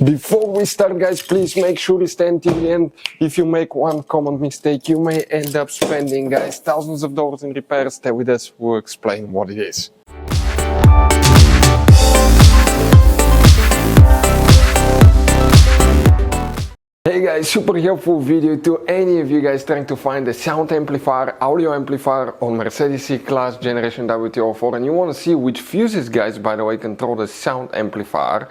Before we start, guys, please make sure you stay until the end. If you make one common mistake, you may end up spending, guys, thousands of dollars in repairs. Stay with us, we'll explain what it is. Hey guys, super helpful video to any of you guys trying to find a sound amplifier, audio amplifier on Mercedes C-Class Generation W204, and you want to see which fuses, guys, by the way, control the sound amplifier,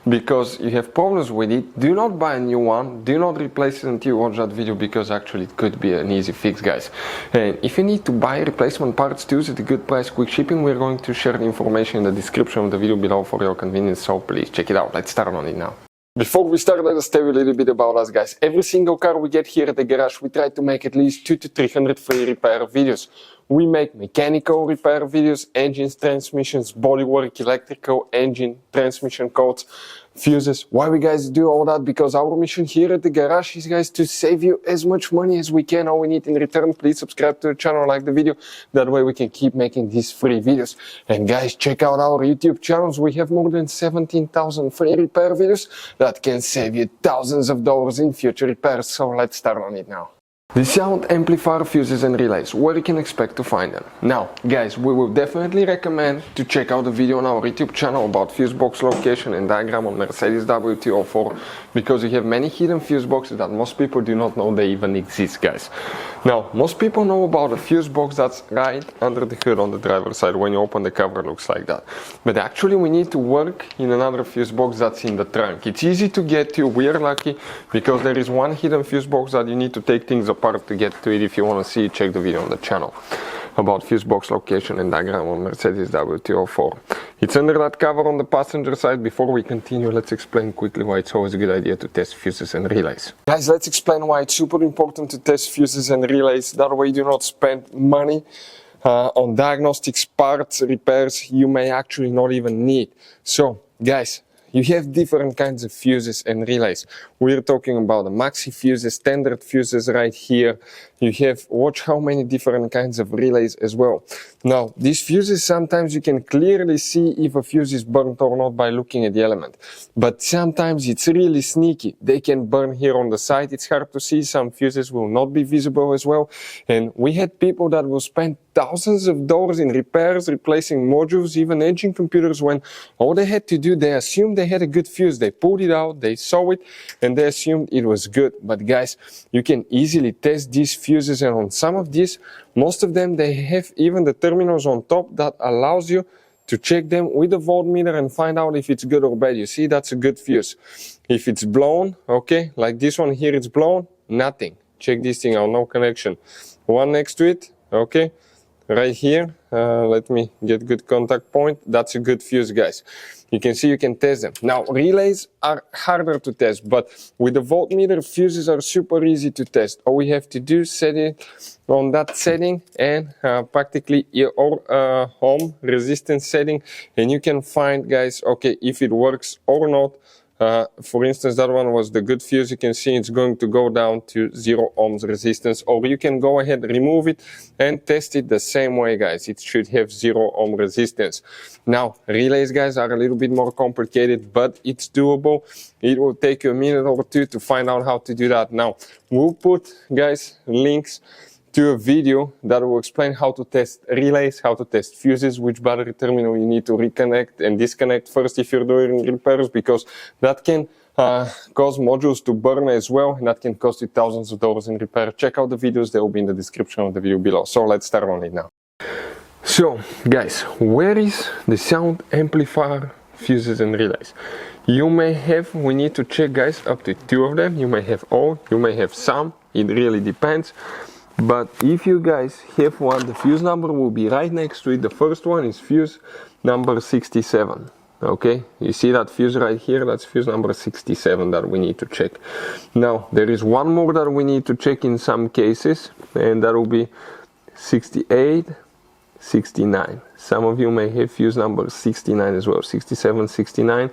because you have problems with it. Do not buy a new one, do not replace it until you watch that video, because actually it could be an easy fix, guys. And if you need to buy replacement parts too at a good price, quick shipping, we're going to share the information in the description of the video below for your convenience, so please check it out. Let's start on it now. Before we start, let us tell you a little bit about us, guys. Every single car we get here at the garage, we try to make at least 200 to 300 free repair videos. We make mechanical repair videos, engines, transmissions, bodywork, electrical, engine, transmission codes, fuses. Why we guys do all that? Because our mission here at the garage is, guys, to save you as much money as we can. All we need in return, please subscribe to the channel, like the video. That way we can keep making these free videos. And guys, check out our YouTube channels. We have more than 17,000 free repair videos that can save you thousands of dollars in future repairs. So let's start on it now. The sound amplifier fuses and relays, where you can expect to find them. Now, guys, we will definitely recommend to check out the video on our YouTube channel about fuse box location and diagram on Mercedes W204, because we have many hidden fuse boxes that most people do not know they even exist, guys. Now, most people know about a fuse box that's right under the hood on the driver's side. When you open the cover, it looks like that. But actually, we need to work in another fuse box that's in the trunk. It's easy to get to. We are lucky because there is one hidden fuse box that you need to take things apart to get to it. If you want to see it, check the video on the channel about fuse box location and diagram on Mercedes W204. It's under that cover on the passenger side. Before we continue, let's explain quickly why it's always a good idea to test fuses and relays. Guys, let's explain why it's super important to test fuses and relays. That way you do not spend money on diagnostics, parts, repairs you may actually not even need. So, guys, you have different kinds of fuses and relays. We're talking about the maxi fuses, standard fuses right here. You have, watch how many different kinds of relays as well. Now, these fuses, sometimes you can clearly see if a fuse is burnt or not by looking at the element. But sometimes it's really sneaky. They can burn here on the side. It's hard to see. Some fuses will not be visible as well. And we had people that will spend thousands of dollars in repairs, replacing modules, even engine computers, when all they had to do, they assumed they had a good fuse. They pulled it out, they saw it, and they assumed it was good. But guys, you can easily test these fuses, and on some of these, most of them, they have even the terminals on top that allows you to check them with a voltmeter and find out if it's good or bad. You see, that's a good fuse. If it's blown, okay, like this one here, it's blown, nothing. Check this thing out, no connection. One next to it, okay. Right here, let me get good contact point. That's a good fuse, guys. You can see you can test them. Now, relays are harder to test, but with the voltmeter, fuses are super easy to test. All we have to do is set it on that setting and practically your ohm resistance setting, and you can find, guys, okay, if it works or not. For instance, that one was the good fuse. You can see it's going to go down to 0 ohms resistance, or you can go ahead, remove it and test it the same way, guys. It should have 0 ohm resistance. Now, relays, guys, are a little bit more complicated, but it's doable. It will take you a minute or two to find out how to do that. Now, we'll put, guys, links to a video that will explain how to test relays, how to test fuses, which battery terminal you need to reconnect and disconnect first if you're doing repairs, because that can cause modules to burn as well, and that can cost you thousands of dollars in repair. Check out the videos, they will be in the description of the video below. So let's start on it now. So guys, where is the sound amplifier, fuses and relays? You may have, we need to check, guys, up to 2 of them. You may have all, you may have some, it really depends. But if you guys have one, the fuse number will be right next to it. The first one is fuse number 67. Okay, you see that fuse right here? That's fuse number 67 that we need to check. Now, there is one more that we need to check in some cases, and that will be 68, 69. Some of you may have fuse number 69 as well, 67, 69.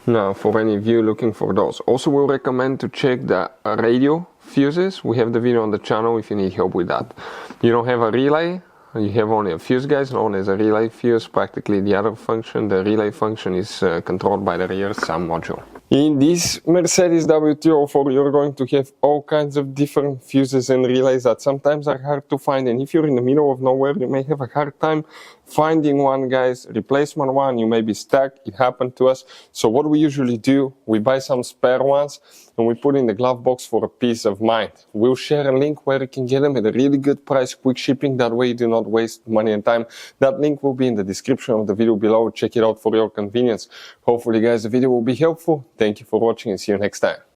Now, for any of you looking for those. Also, we'll recommend to check the radio fuses. We have the video on the channel if you need help with that. You don't have a relay, you have only a fuse, guys, known as a relay fuse. Practically the other function, the relay function, is controlled by the rear sum module. In this Mercedes W204, you're going to have all kinds of different fuses and relays that sometimes are hard to find, and if you're in the middle of nowhere, you may have a hard time finding one, guys. Replacement one, you may be stuck. It happened to us. So what we usually do, we buy some spare ones and we put in the glove box for a peace of mind. We'll share a link where you can get them at a really good price, quick shipping. That way you do not waste money and time. That link will be in the description of the video below. Check it out for your convenience. Hopefully, guys, the video will be helpful. Thank you for watching and see you next time.